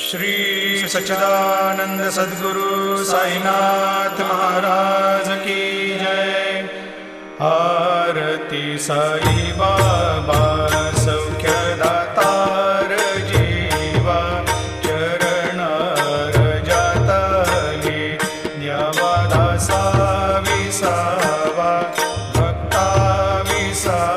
श्री सच्चिदानंद सद्गुरु साईनाथ महाराज की जय। आरती साई बाबा सौख्यदातार जीवा, चरण रजातली द्यावा दासा विसावा, भक्ता विसावा।